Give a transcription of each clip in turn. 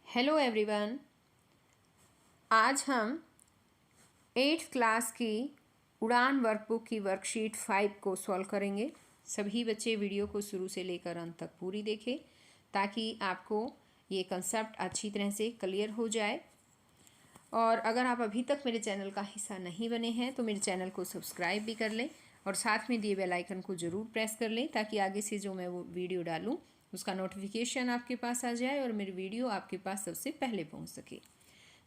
Hello everyone. आज हम 8th class की उड़ान वर्कबुक की वर्कशीट 5 को सॉल्व करेंगे। सभी बच्चे वीडियो को शुरू से लेकर अंत तक पूरी देखें ताकि आपको ये कंसेप्ट अच्छी तरह से क्लियर हो जाए। और अगर आप अभी तक मेरे चैनल का हिस्सा नहीं बने हैं तो मेरे चैनल को सब्सक्राइब भी कर लें और साथ में दिए बेल आइकन को ज़रूर प्रेस कर लें ताकि आगे से जो मैं वो वीडियो डालूं उसका नोटिफिकेशन आपके पास आ जाए और मेरी वीडियो आपके पास सबसे पहले पहुंच सके।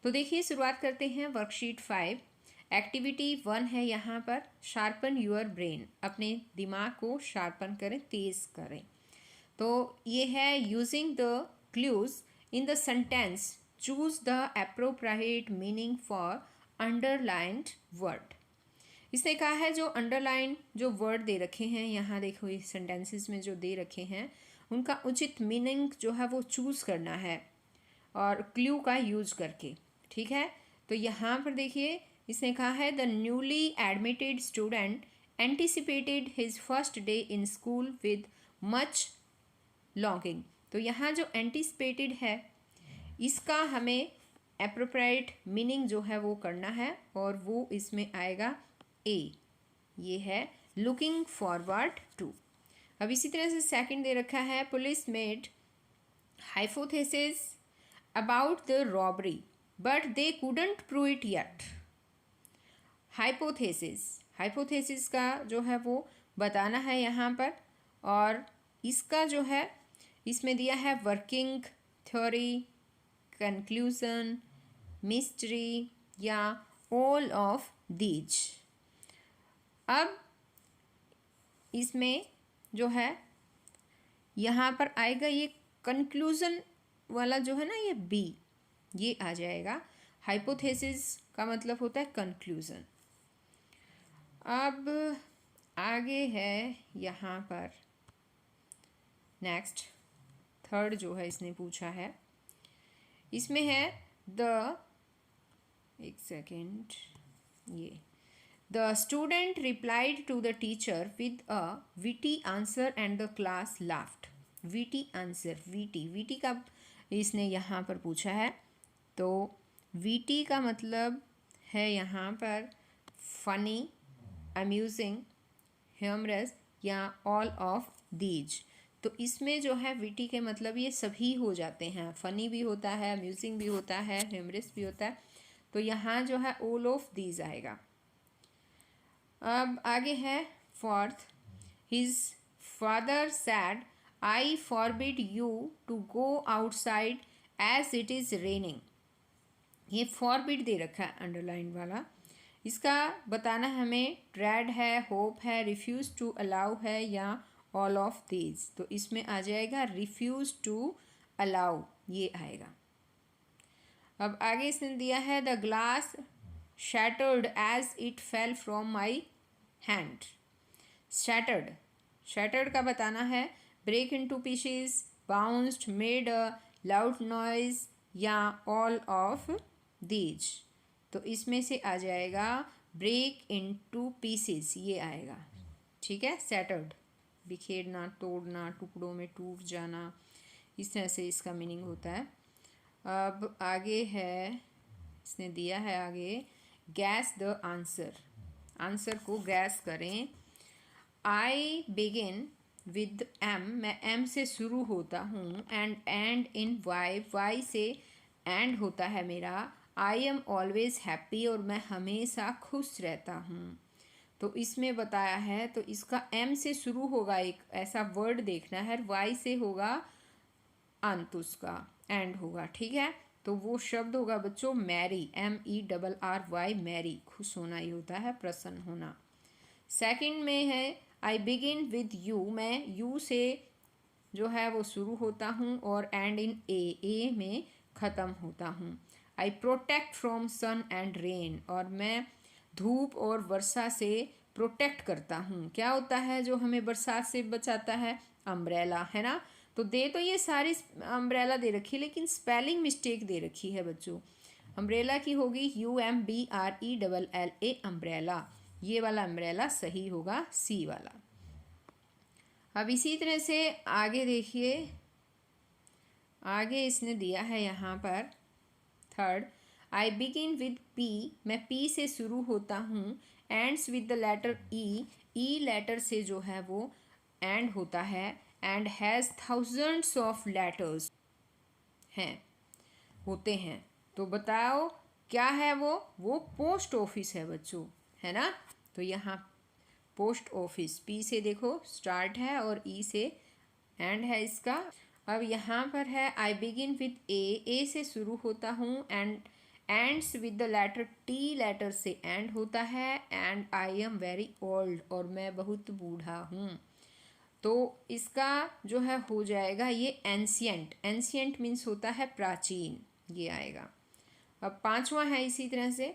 तो देखिए, शुरुआत करते हैं वर्कशीट 5। एक्टिविटी 1 है यहाँ पर, शार्पन योर ब्रेन, अपने दिमाग को शार्पन करें, तेज़ करें। तो ये है using the clues in the sentence choose the appropriate meaning for underlined word. इसने कहा है जो अंडरलाइन जो वर्ड दे रखे हैं यहाँ देखो, इस सेंटेंसेस में जो दे रखे हैं उनका उचित मीनिंग जो है वो चूज़ करना है और क्लू का यूज करके। ठीक है, तो यहाँ पर देखिए इसने कहा है the newly admitted student anticipated his first day in school with much longing. तो यहाँ जो एंटिसिपेटेड है इसका हमें एप्रोप्रिएट मीनिंग जो है वो करना है और वो इसमें आएगा ए, ये है लुकिंग फॉरवर्ड टू। अब इसी तरह से सेकंड दे रखा है police made hypothesis about the robbery but they couldn't prove it yet. Hypothesis का जो है वो बताना है यहाँ पर और इसका जो है इसमें दिया है वर्किंग थ्योरी, कंक्लूजन, मिस्ट्री या ऑल ऑफ दीज। अब इसमें जो है यहाँ पर आएगा ये कंक्लूज़न वाला जो है ना, ये बी, ये आ जाएगा। हाइपोथेसिस का मतलब होता है कंक्लूज़न। अब आगे है यहाँ पर नेक्स्ट थर्ड जो है इसने पूछा है, इसमें है एक सेकेंड, ये The student replied to the teacher with a witty answer and the class laughed. Witty answer, witty का इसने यहाँ पर पूछा है। तो witty का मतलब है यहाँ पर funny, amusing, humorous या all of these। तो इसमें जो है witty के मतलब ये सभी हो जाते हैं, funny भी होता है, amusing भी होता है, humorous भी होता है। तो यहाँ जो है all of these आएगा। अब आगे है fourth, his father said I forbid you to go outside as it is raining. ये फॉरबिड दे रखा है अंडरलाइन वाला, इसका बताना हमें ड्रेड है, होप है, रिफ्यूज़ टू अलाउ है या ऑल ऑफ दीज। तो इसमें आ जाएगा रिफ्यूज़ टू अलाउ, ये आएगा। अब आगे इसने दिया है the glass shattered as it fell from my hand. Shattered का बताना है break into pieces, bounced, made a loud noise या all of these। तो इसमें से आ जाएगा break into pieces, ये आएगा। ठीक है, shattered बिखेरना, तोड़ना, टुकड़ों में टूट जाना, इस तरह से इसका मीनिंग होता है। अब आगे है, इसने दिया है आगे गैस द आंसर, आंसर को गैस करें। आई बिगिन विद एम, मैं एम से शुरू होता हूँ, एंड इन वाई, वाई से एंड होता है मेरा। आई एम ऑलवेज हैप्पी, और मैं हमेशा खुश रहता हूँ। तो इसमें बताया है, तो इसका एम से शुरू होगा, एक ऐसा वर्ड देखना है, वाई से होगा अंत, उसका एंड होगा। ठीक है, तो वो शब्द होगा बच्चों मैरी, MERRY, मैरी, खुश होना ही होता है, प्रसन्न होना। सेकंड में है आई बिगिन विद यू, मैं यू से जो है वो शुरू होता हूँ और एंड इन ए में ख़त्म होता हूँ। I protect from sun and rain, और मैं धूप और वर्षा से प्रोटेक्ट करता हूँ। क्या होता है जो हमें बरसात से बचाता है? अम्ब्रेला, है ना। तो दे तो ये सारी अम्ब्रेला दे रखी है लेकिन स्पेलिंग मिस्टेक दे रखी है बच्चों। अम्ब्रेला की होगी UMBRELLA, अम्ब्रेला, ये वाला अम्ब्रेला सही होगा, सी वाला। अब इसी तरह से आगे देखिए आगे इसने दिया है यहाँ पर third, I begin with P, मैं पी से शुरू होता हूँ, ends with the letter E, E letter से जो है वो एंड होता है, and has thousands of letters हैं, होते हैं। तो बताओ क्या है वो पोस्ट ऑफिस है बच्चों, है ना। तो यहाँ पोस्ट ऑफिस, पी से देखो स्टार्ट है और ई से एंड है इसका। अब यहाँ पर है आई बिगिन विद ए से शुरू होता हूँ, and ends with the letter T, letter से एंड होता है, and I am very old, और मैं बहुत बूढ़ा हूँ। तो इसका जो है हो जाएगा ये एंशियंट, एंशियंट मीन्स होता है प्राचीन, ये आएगा। अब पांचवा है इसी तरह से,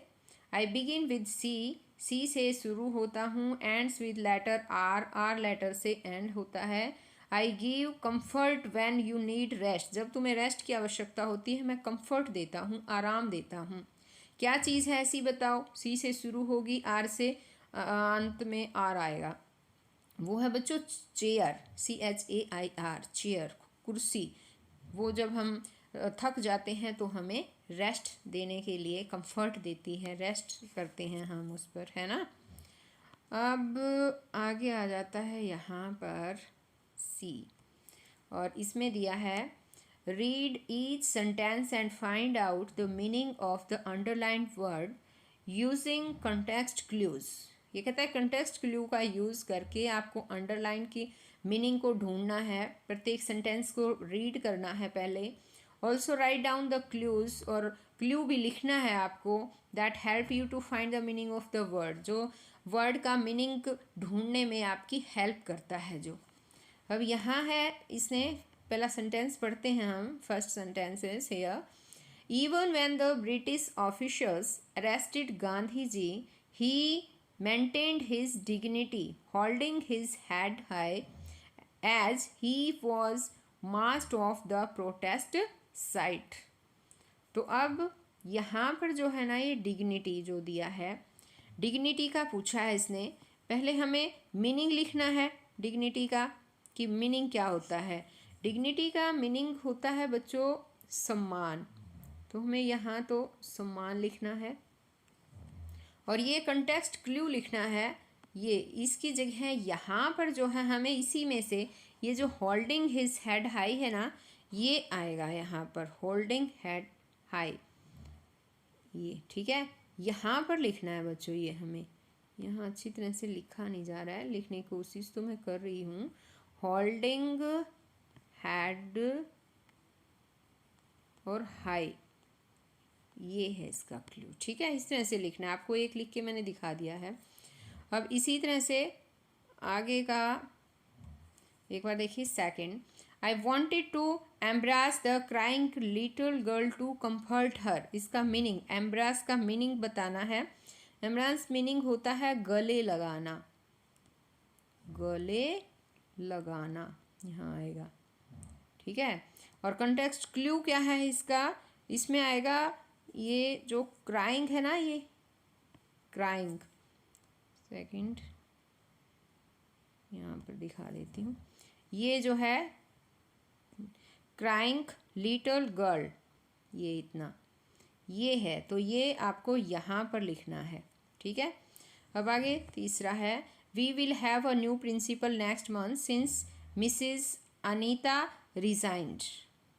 आई बिगिन विद सी, सी से शुरू होता हूँ, ends with letter R, R letter से एंड होता है। I give comfort when you need rest, जब तुम्हें रेस्ट की आवश्यकता होती है मैं कम्फर्ट देता हूँ, आराम देता हूँ। क्या चीज़ है ऐसी बताओ, सी से शुरू होगी, आर से अंत में आर आएगा, वो है बच्चों चेयर, CHAIR, चेयर, कुर्सी। वो जब हम थक जाते हैं तो हमें रेस्ट देने के लिए कंफर्ट देती है, रेस्ट करते हैं हम उस पर, है ना। अब आगे आ जाता है यहाँ पर सी, और इसमें दिया है read each sentence and find out the meaning of the underlined word using context clues. ये कहता है कंटेक्स्ट क्लू का यूज़ करके आपको अंडरलाइन की मीनिंग को ढूंढना है, प्रत्येक सेंटेंस को रीड करना है पहले। Also write down the clues, और क्लू भी लिखना है आपको, that help you to find the meaning of the word, जो वर्ड का मीनिंग ढूंढने में आपकी हेल्प करता है जो। अब यहाँ है, इसने पहला सेंटेंस पढ़ते हैं हम, first sentence is here, even when the British officers arrested Gandhi ji, he maintained his dignity, holding his head high as he was marched off the protest site। तो अब यहाँ पर जो है ना ये डिग्निटी जो दिया है, डिग्निटी का पूछा है इसने, पहले हमें मीनिंग लिखना है डिग्निटी का, कि मीनिंग क्या होता है। डिग्निटी का मीनिंग होता है बच्चों सम्मान, तो हमें यहाँ तो सम्मान लिखना है, और ये कंटेक्स्ट क्लू लिखना है, ये इसकी जगह यहाँ पर जो है हमें इसी में से ये जो होल्डिंग हिज हेड हाई है ना, ये आएगा यहाँ पर, होल्डिंग हेड हाई, ये ठीक है, यहाँ पर लिखना है बच्चों। ये हमें यहाँ अच्छी तरह से लिखा नहीं जा रहा है, लिखने की कोशिश तो मैं कर रही हूँ। होल्डिंग हेड और हाई, ये है इसका क्लू, ठीक है। इस तरह से लिखना है आपको, एक लिख के मैंने दिखा दिया है। अब इसी तरह से आगे का एक बार देखिए, second, I wanted to embrace the crying little girl to comfort her, इसका मीनिंग, एम्ब्रास का मीनिंग बताना है। एम्ब्रास मीनिंग होता है गले लगाना, गले लगाना यहाँ आएगा, ठीक है। और कंटेक्स्ट क्लू क्या है इसका, इसमें आएगा ये जो क्राइंग है ना, ये क्राइंग, सेकंड यहाँ पर दिखा देती हूँ, ये जो है क्राइंग लिटिल गर्ल, ये इतना ये है, तो ये आपको यहाँ पर लिखना है, ठीक है। अब आगे तीसरा है, we will have a new principal next month since Mrs Anita resigned.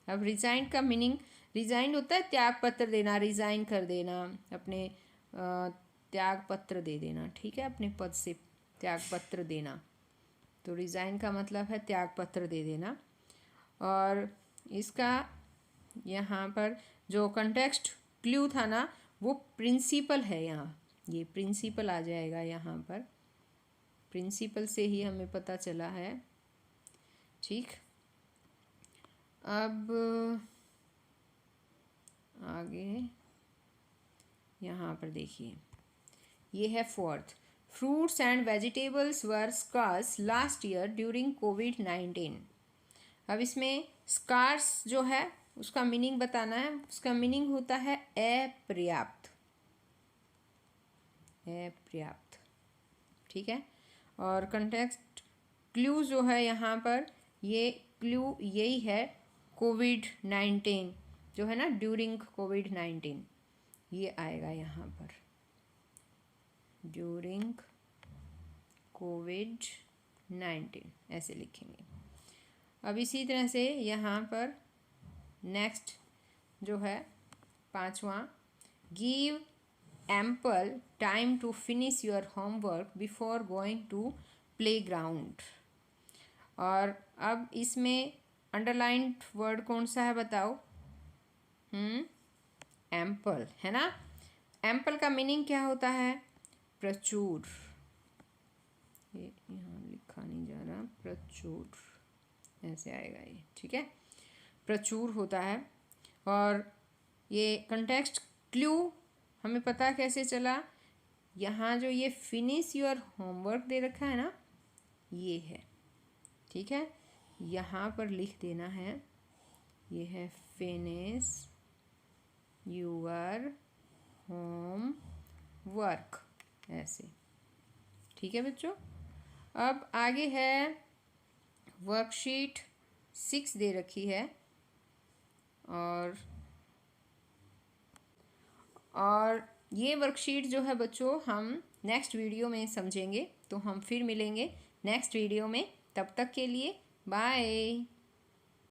अब रिजाइंड का मीनिंग, रिजाइंड होता है त्याग पत्र देना, रिजाइन कर देना, अपने त्याग पत्र दे देना, ठीक है, अपने पद से त्याग पत्र देना, तो रिजाइन का मतलब है त्याग पत्र दे देना। और इसका यहाँ पर जो कंटेक्स्ट क्लू था ना, वो प्रिंसिपल है, यहाँ ये प्रिंसिपल आ जाएगा, यहाँ पर प्रिंसिपल से ही हमें पता चला है, ठीक। अब आगे यहाँ पर देखिए, ये है fourth, fruits and vegetables were scarce last year during कोविड-19। अब इसमें स्कार्स जो है उसका मीनिंग बताना है, उसका मीनिंग होता है अपर्याप्त, अपर्याप्त, ठीक है। और कंटेक्स्ट क्लू जो है यहाँ पर, ये क्लू यही है, कोविड-19 जो है ना, ड्यूरिंग कोविड-19 ये आएगा यहाँ पर, ड्यूरिंग कोविड-19 ऐसे लिखेंगे। अब इसी तरह से यहाँ पर नेक्स्ट जो है 5वां, give ample time to finish your homework before going to play ground. और अब इसमें अंडरलाइंड वर्ड कौन सा है बताओ? एम्पल है ना। एम्पल का मीनिंग क्या होता है? प्रचुर। ये यहाँ लिखा नहीं जा रहा, प्रचुर ऐसे आएगा ये, ठीक है, प्रचुर होता है। और ये कंटेक्स्ट क्लू हमें पता कैसे चला? यहाँ जो ये फिनिश योर होमवर्क दे रखा है ना, ये है, ठीक है, यहाँ पर लिख देना है, ये है फिनिश योर होम वर्क ऐसे, ठीक है बच्चों। अब आगे है वर्कशीट 6 दे रखी है, और ये वर्कशीट जो है बच्चों हम नेक्स्ट वीडियो में समझेंगे, तो हम फिर मिलेंगे नेक्स्ट वीडियो में। तब तक के लिए बाय।